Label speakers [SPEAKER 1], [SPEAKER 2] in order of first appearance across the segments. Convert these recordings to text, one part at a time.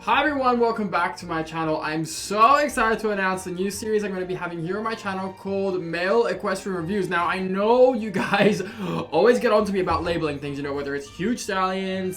[SPEAKER 1] Hi everyone, welcome back to my channel. I'm so excited to announce the new series I'm going to be having here on my channel called Male Equestrian Reviews. Now, I know you guys always get on to me about labeling things, you know, whether it's huge stallion,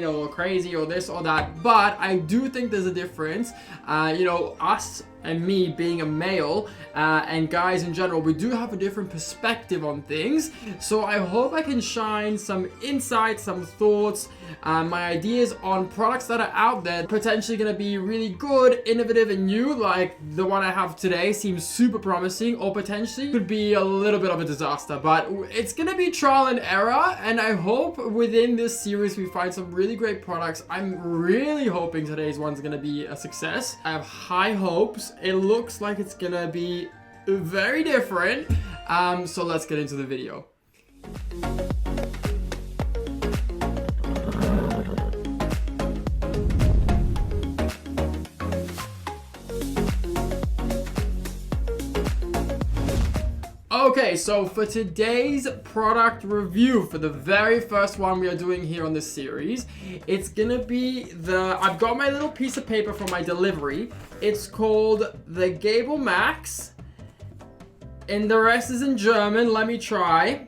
[SPEAKER 1] or crazy, or this or that, but I do think there's a difference. You know, us and me being a male and guys in general, we do have a different perspective on things. So I hope I can shine some insights, some thoughts, my ideas on products that are out there, potentially going to be really good, innovative and new, like the one I have today seems super promising, or potentially could be a little bit of a disaster. But it's going to be trial and error, and I hope within this series we find some really great products. I'm really hoping today's one's going to be a success. I have high hopes. It looks like it's going to be very different. So let's get into the video. Okay, so for today's product review, for the very first one we are doing here on this series, it's gonna be I've got my little piece of paper for my delivery. It's called the Gabel Max, and the rest is in German. Let me try.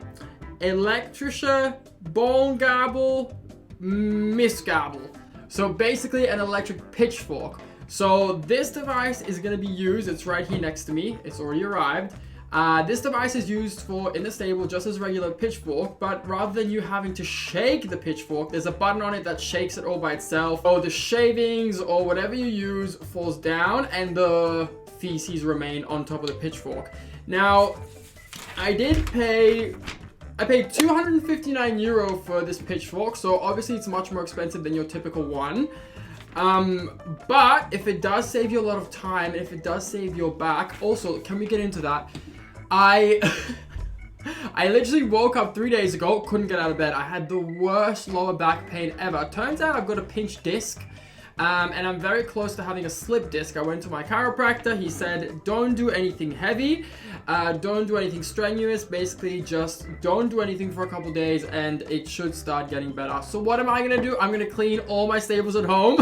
[SPEAKER 1] 𝒋𝒐𝒍𝒍𝒐𝒘. So basically an electric pitchfork. So this device is gonna be used, it's right here next to me, it's already arrived. This device is used in the stable just as regular pitchfork, but rather than you having to shake the pitchfork, there's a button on it that shakes it all by itself. So the shavings or whatever you use falls down and the feces remain on top of the pitchfork. Now, I paid €259 for this pitchfork, so obviously it's much more expensive than your typical one. But if it does save you a lot of time, and if it does save your back, also, can we get into that? I literally woke up 3 days ago, couldn't get out of bed. I had the worst lower back pain ever. Turns out I've got a pinched disc, and I'm very close to having a slip disc. I went to my chiropractor. He said, don't do anything heavy, don't do anything strenuous, basically just don't do anything for a couple days and it should start getting better. So what am I gonna do? I'm gonna clean all my stables at home,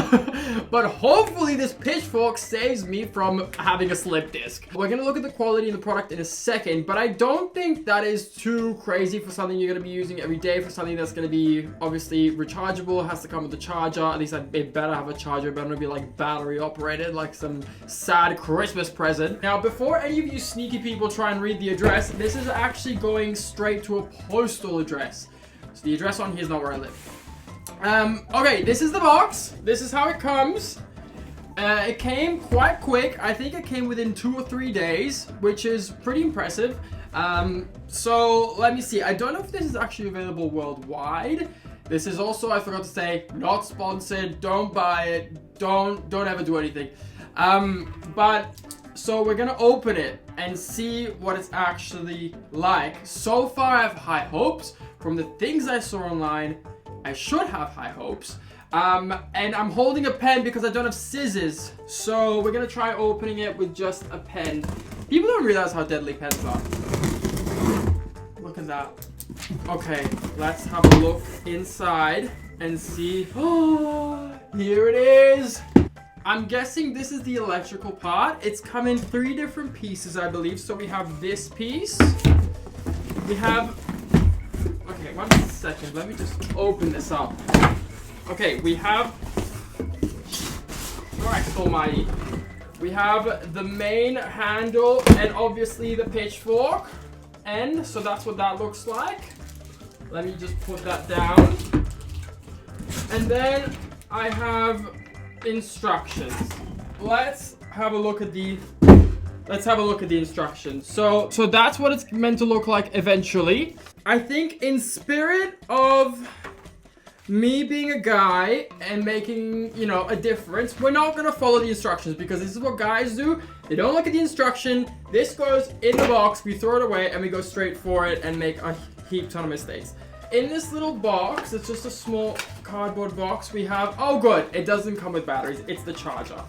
[SPEAKER 1] but hopefully this pitchfork saves me from having a slip disc. We're gonna look at the quality of the product in a second, but I don't think that is too crazy for something you're gonna be using every day, for something that's gonna be obviously rechargeable, has to come with a charger. At least it better have a charger, it better be like battery operated, like some sad Christmas present. Now, before any of you sneaky people try and read the address, this is actually going straight to a postal address. So the address on here is not where I live. Okay, this is the box. This is how it comes. It came quite quick. I think it came within 2 or 3 days, which is pretty impressive. So let me see. I don't know if this is actually available worldwide. This is also, I forgot to say, not sponsored. Don't buy it. Don't ever do anything. But so we're gonna open it and see what it's actually like. So far, I have high hopes. From the things I saw online, I should have high hopes. And I'm holding a pen because I don't have scissors. So we're gonna try opening it with just a pen. People don't realize how deadly pens are. Look at that. Okay, let's have a look inside and see. Oh, here it is. I'm guessing this is the electrical part. It's come in 3 different pieces, I believe. So we have this piece. We have... Okay, 1 second. Let me just open this up. Okay, we have... Christ almighty. We have the main handle and obviously the pitchfork end. So that's what that looks like. Let me just put that down. And then I have instructions. Let's have a look at the instructions. So that's what it's meant to look like eventually. I think in spirit of me being a guy and making, you know, a difference, we're not gonna follow the instructions because this is what guys do. They don't look at the instruction. This goes in the box, we throw it away, and we go straight for it and make a heap ton of mistakes. In this little box, it's just a small cardboard box, we have, oh good, it doesn't come with batteries, it's the charger.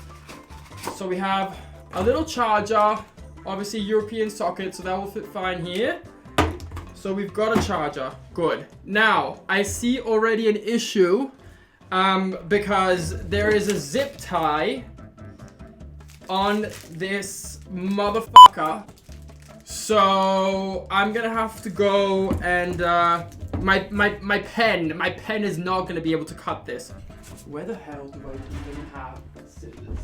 [SPEAKER 1] So we have a little charger, obviously European socket, so that will fit fine here. So we've got a charger, good. Now, I see already an issue because there is a zip tie on this motherfucker. So I'm gonna have to go and my pen is not gonna be able to cut this. Where the hell do I even have scissors?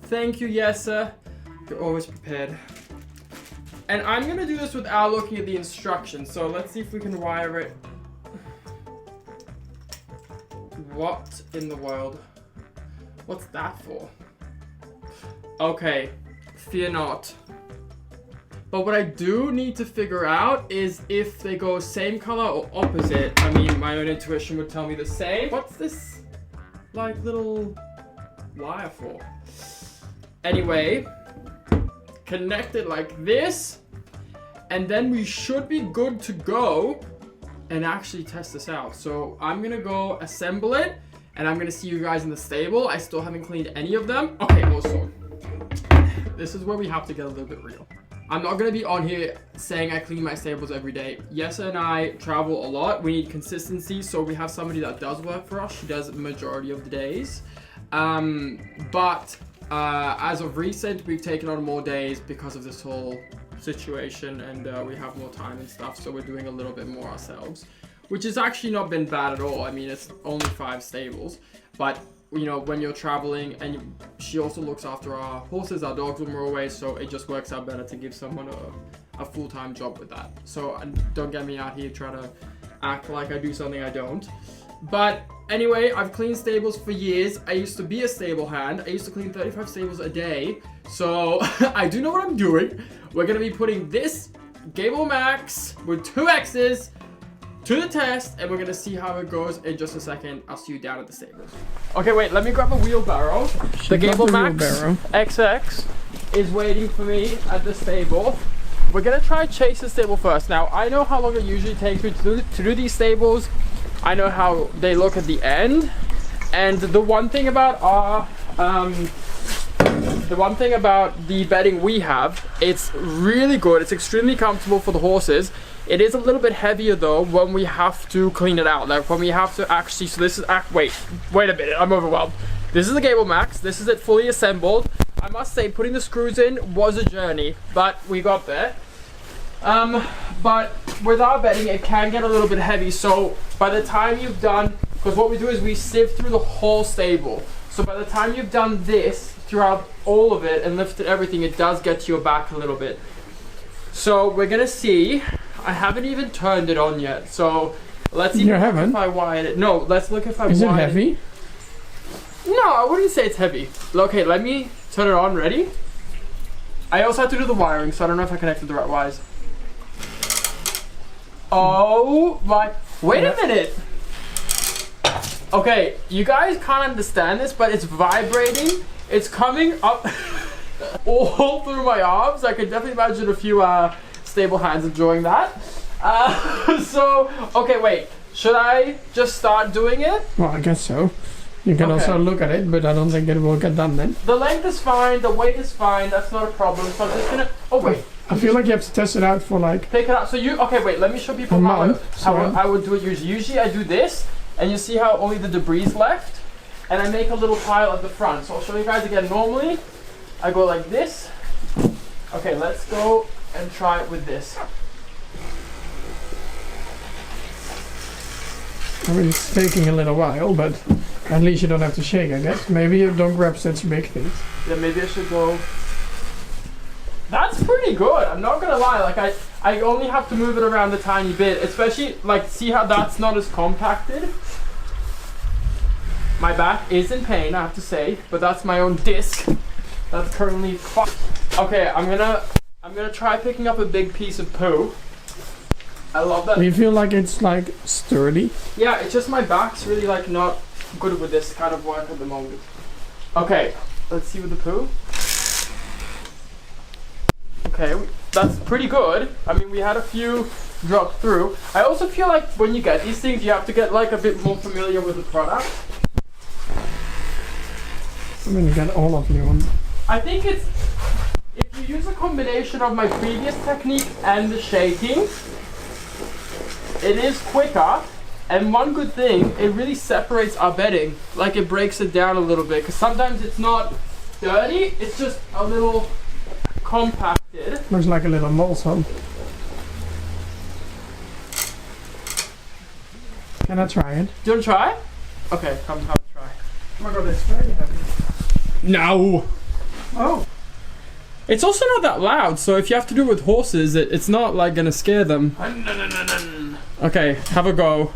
[SPEAKER 1] Thank you, 𝒋𝒐𝒍𝒍𝒐𝒘. You're always prepared. And I'm gonna do this without looking at the instructions. So let's see if we can wire it. What in the world? What's that for? Okay, fear not. But what I do need to figure out is if they go same color or opposite. I mean, my own intuition would tell me the same. What's this, like, little wire for? Anyway, connect it like this, and then we should be good to go and actually test this out. So I'm gonna go assemble it, and I'm gonna see you guys in the stable. I still haven't cleaned any of them. Okay, also, this is where we have to get a little bit real. I'm not gonna be on here saying I clean my stables every day. 𝒋𝒐𝒍𝒍𝒐𝒘 and I travel a lot. We need consistency, so we have somebody that does work for us. She does the majority of the days. As of recent, we've taken on more days because of this whole situation, and we have more time and stuff, so we're doing a little bit more ourselves, which has actually not been bad at all. I mean, it's only 5 stables, but you know, when you're traveling, and she also looks after our horses, our dogs when we're away, so it just works out better to give someone a full-time job with that. So don't get me out here trying to act like I do something I don't. But anyway, I've cleaned stables for years. I used to be a stable hand. I used to clean 35 stables a day. So I do know what I'm doing. We're going to be putting this Gabel Max with 2 X's to the test, and we're going to see how it goes in just a second. I'll see you down at the stables. Okay, wait, let me grab a wheelbarrow. The Gabel Max XX is waiting for me at the stable. We're going to try chase the stable first. Now, I know how long it usually takes me to do these stables. I know how they look at the end, and the one thing about our the bedding we have, it's really good. It's extremely comfortable for the horses. It is a little bit heavier though when we have to clean it out, like when we have to actually. So this is wait a minute, I'm overwhelmed. This is the Gabel Max. This is it fully assembled. I must say, putting the screws in was a journey, but we got there. But with our bedding, it can get a little bit heavy. So by the time you've done, because what we do is we sieve through the whole stable. So by the time you've done this throughout all of it and lifted everything, it does get to your back a little bit. So we're gonna see. I haven't even turned it on yet. So let's see if I wired it. No, let's look if I wired it.
[SPEAKER 2] Is it heavy?
[SPEAKER 1] No, I wouldn't say it's heavy. Okay, let me turn it on. Ready? I also have to do the wiring, so I don't know if I connected the right wires. Oh my, wait a minute. Okay, you guys can't understand this, but it's vibrating. It's coming up all through my arms. I can definitely imagine a few stable hands enjoying that. So, okay, wait. Should I just start doing it?
[SPEAKER 2] Well, I guess so. You can also look at it, but I don't think it will get done then.
[SPEAKER 1] The length is fine, the weight is fine, that's not a problem. So I'm just gonna, oh wait.
[SPEAKER 2] I feel like you have to test it out for like...
[SPEAKER 1] Pick it up, so you, okay wait, let me show people how I would do it usually. Usually I do this, and you see how only the debris is left? And I make a little pile at the front. So I'll show you guys again. Normally, I go like this. Okay, let's go and try it with this.
[SPEAKER 2] I mean, it's taking a little while, but at least you don't have to shake, I guess. Maybe you don't grab such big things.
[SPEAKER 1] Yeah, maybe I should go... That's pretty good, I'm not gonna lie. Like, I only have to move it around a tiny bit, especially, like, see how that's not as compacted? My back is in pain, I have to say, but that's my own disc. That's currently fucked. Okay, I'm gonna try picking up a big piece of poo. I love that.
[SPEAKER 2] Do you feel like it's like sturdy?
[SPEAKER 1] Yeah, it's just my back's really like not good with this kind of work at the moment. Okay, let's see with the poo. Okay, that's pretty good. I mean, we had a few drop through. I also feel like when you get these things, you have to get like a bit more familiar with the product.
[SPEAKER 2] I mean, you get all of you on.
[SPEAKER 1] I think it's, if you use a combination of my previous technique and the shaking, it is quicker, And one good thing, it really separates our bedding. Like it breaks it down a little bit, because sometimes it's not dirty, it's just a little compacted.
[SPEAKER 2] Looks like a little mole home. Can I try it?
[SPEAKER 1] Do you want to try? Okay, come try.
[SPEAKER 2] Oh my god, it's very heavy.
[SPEAKER 1] No!
[SPEAKER 2] Oh!
[SPEAKER 1] It's also not that loud, so if you have to do it with horses, it's not like gonna scare them. Okay, have a go.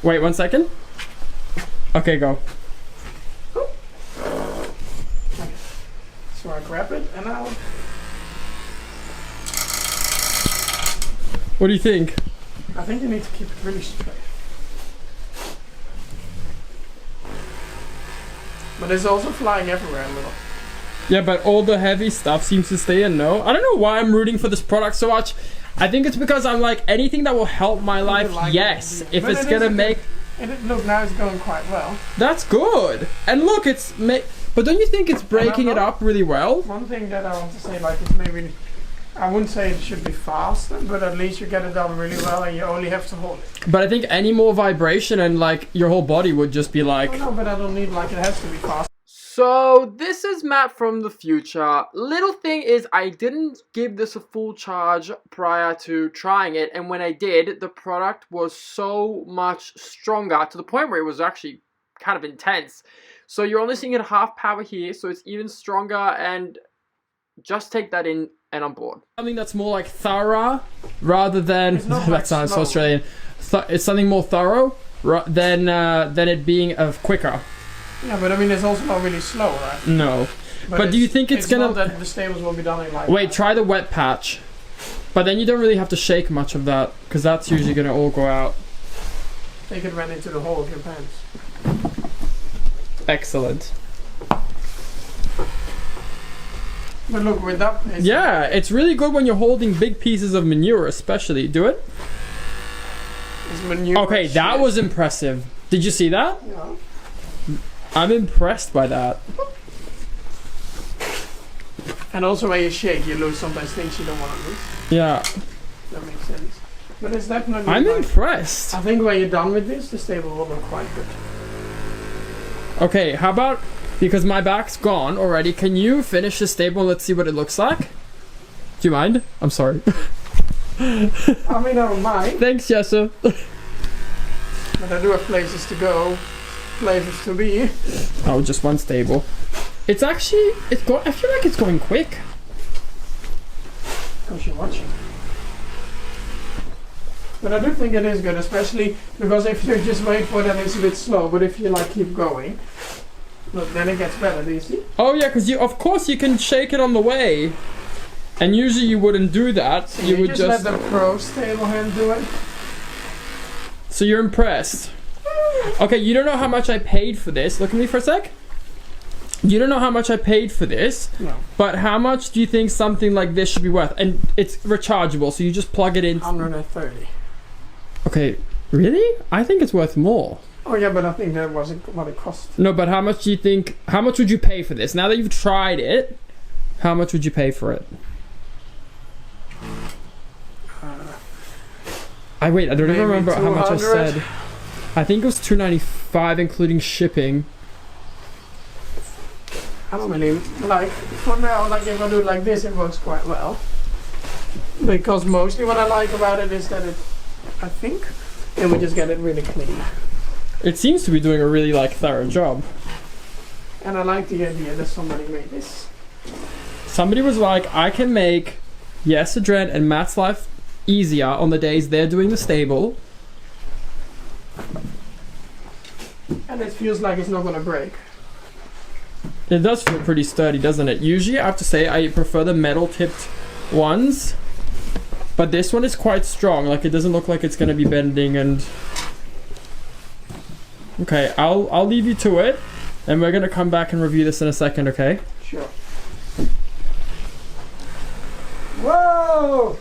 [SPEAKER 1] Wait 1 second. Okay, go.
[SPEAKER 2] Okay. So I grab it and I'll...
[SPEAKER 1] What do you think?
[SPEAKER 2] I think you need to keep it really straight. But it's also flying everywhere a little.
[SPEAKER 1] Yeah, but all the heavy stuff seems to stay in, no? I don't know why I'm rooting for this product so much. I think it's because I'm like, anything that will help my life,
[SPEAKER 2] like
[SPEAKER 1] yes.
[SPEAKER 2] it,
[SPEAKER 1] If it's gonna make...
[SPEAKER 2] Look, now it's going quite well.
[SPEAKER 1] That's good. And look, it's... But don't you think it's breaking it up really well?
[SPEAKER 2] One thing that I want to say, like, is maybe... I wouldn't say it should be fast, but at least you get it done really well and you only have to hold it.
[SPEAKER 1] But I think any more vibration and like your whole body would just be like...
[SPEAKER 2] Oh, no, but I don't need, like, it has to be fast.
[SPEAKER 1] So this is Matt from the future. Little thing is I didn't give this a full charge prior to trying it, and when I did, the product was so much stronger to the point where it was actually kind of intense. So you're only seeing it half power here, so it's even stronger, and just take that in and on board. Something that's more like thorough rather than that sounds so Australian. It's something more thorough than it being quicker.
[SPEAKER 2] Yeah, but I mean, it's also not really slow, right?
[SPEAKER 1] No. But do you think it's gonna...
[SPEAKER 2] not that the stables will be done in like...
[SPEAKER 1] Wait, try the wet patch. But then you don't really have to shake much of that, because that's usually gonna all go out.
[SPEAKER 2] They could run into the hole of your pants.
[SPEAKER 1] Excellent.
[SPEAKER 2] But look, with that...
[SPEAKER 1] Yeah, it's really good when you're holding big pieces of manure, especially. Do it.
[SPEAKER 2] It's manure.
[SPEAKER 1] Okay, that was impressive. Did you see that?
[SPEAKER 2] Yeah.
[SPEAKER 1] I'm impressed by that.
[SPEAKER 2] And also when you shake, you lose sometimes things you don't want to lose.
[SPEAKER 1] Yeah.
[SPEAKER 2] That makes sense. But it's definitely...
[SPEAKER 1] I'm impressed.
[SPEAKER 2] I think when you're done with this, the stable will look quite good.
[SPEAKER 1] Okay, how about... Because my back's gone already, can you finish the stable and let's see what it looks like? Do you mind? I'm sorry.
[SPEAKER 2] I mean, I don't mind.
[SPEAKER 1] Thanks, Jessa.
[SPEAKER 2] But I do have places to go. Places to be.
[SPEAKER 1] Oh, just one stable. It's actually, I feel like it's going quick.
[SPEAKER 2] Because you're watching. But I do think it is good, especially because if you just wait for that, it's a bit slow. But if you like keep going, look, then it gets better. Do you see?
[SPEAKER 1] Oh yeah, because of course you can shake it on the way, and usually you wouldn't do that.
[SPEAKER 2] So
[SPEAKER 1] you would
[SPEAKER 2] just let the pro stable hand do it.
[SPEAKER 1] So you're impressed. Okay, you don't know how much I paid for this. Look at me for a sec. You don't know how much I paid for this.
[SPEAKER 2] No.
[SPEAKER 1] But how much do you think something like this should be worth? And it's rechargeable, so you just plug it in.
[SPEAKER 2] 130.
[SPEAKER 1] Okay, really? I think it's worth more.
[SPEAKER 2] Oh yeah, but I think that wasn't what it cost.
[SPEAKER 1] No, but how much do you think? How much would you pay for this? Now that you've tried it, how much would you pay for it? I don't even remember how much I said. I think it was $295 including shipping.
[SPEAKER 2] I don't really like, for now, like if I do it like this, it works quite well. Because mostly what I like about it is that I think, and we just get it really clean.
[SPEAKER 1] It seems to be doing a really thorough job.
[SPEAKER 2] And I like the idea that somebody made this.
[SPEAKER 1] Somebody was like, I can make 𝒋𝒍𝒍𝒐𝒘 and Matt's life easier on the days they're doing the stable.
[SPEAKER 2] And it feels like it's not gonna break.
[SPEAKER 1] It does feel pretty sturdy, doesn't it? Usually I have to say I prefer the metal tipped ones, but this one is quite strong. Like it doesn't look like it's gonna be bending. And okay, I'll leave you to it, and we're gonna come back and review this in a second. Okay?
[SPEAKER 2] Sure. Whoa!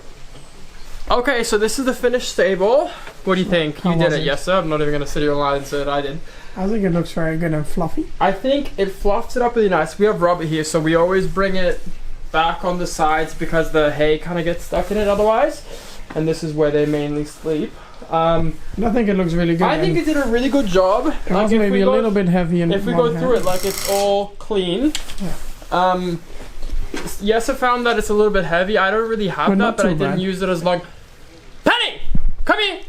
[SPEAKER 1] Okay, so this is the finished stable. What do you think? You did it, yes sir. I'm not even gonna sit here and lie and say that I did.
[SPEAKER 2] I think it looks very good and fluffy.
[SPEAKER 1] I think it fluffs it up really nice. We have rubber here, so we always bring it back on the sides because the hay kind of gets stuck in it otherwise. and this is where they mainly sleep.
[SPEAKER 2] I think it looks really good.
[SPEAKER 1] I think it did a really good job.
[SPEAKER 2] It was maybe a little bit heavy in
[SPEAKER 1] if we go through it, like it's all clean.
[SPEAKER 2] Yeah.
[SPEAKER 1] Yes, I found that it's a little bit heavy. I don't really have that, but I didn't use it as long. Penny, come here.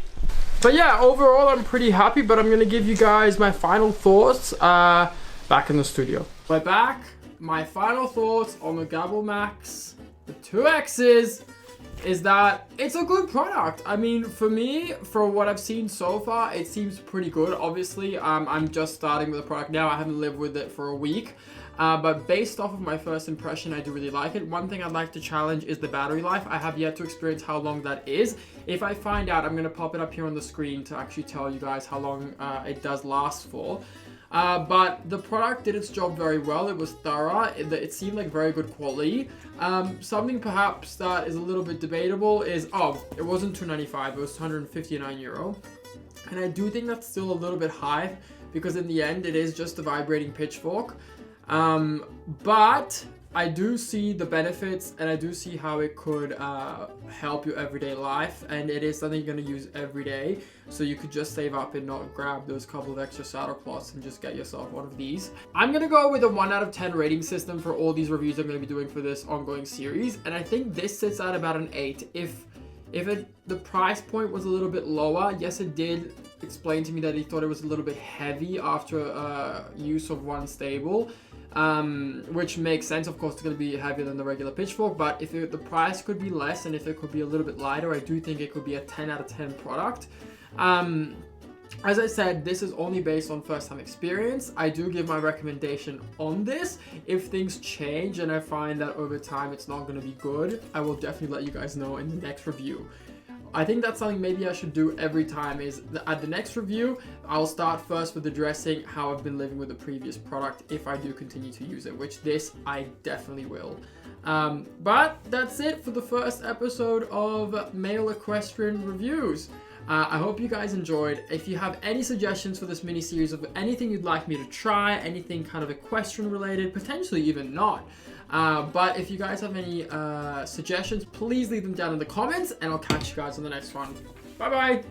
[SPEAKER 1] But yeah, overall I'm pretty happy, but I'm gonna give you guys my final thoughts back in the studio. We're back. My final thoughts on the Gabel Max, the 2Xs, is that it's a good product. I mean, for me, for what I've seen so far, it seems pretty good. Obviously, I'm just starting with the product now. I haven't lived with it for a week. But based off of my first impression, I do really like it. One thing I'd like to challenge is the battery life. I have yet to experience how long that is. If I find out, I'm going to pop it up here on the screen to actually tell you guys how long it does last for. But the product did its job very well. It was thorough. It seemed like very good quality. Something perhaps that is a little bit debatable is, it wasn't $295, it was €159. And I do think that's still a little bit high because in the end, it is just a vibrating pitchfork. But I do see the benefits and I do see how it could help your everyday life, and it is something you're going to use every day, so you could just save up and not grab those couple of extra saddle cloths and just get yourself one of these. I'm going to go with a 1 out of 10 rating system for all these reviews I'm going to be doing for this ongoing series, and I think this sits at about an 8. If the price point was a little bit lower, yes, it did explain to me that he thought it was a little bit heavy after use of one stable. Which makes sense. Of course, it's going to be heavier than the regular pitchfork, but if the price could be less and if it could be a little bit lighter, I do think it could be a 10 out of 10 product. As I said, this is only based on first-time experience. I do give my recommendation on this. If things change and I find that over time it's not going to be good, I will definitely let you guys know in the next review. I think that's something maybe I should do every time is at the next review, I'll start first with addressing how I've been living with the previous product if I do continue to use it, which this I definitely will. But that's it for the first episode of Male Equestrian Reviews. I hope you guys enjoyed. If you have any suggestions for this mini series of anything you'd like me to try, anything kind of equestrian related, potentially even not, but if you guys have any suggestions, please leave them down in the comments, and I'll catch you guys on the next one. Bye bye.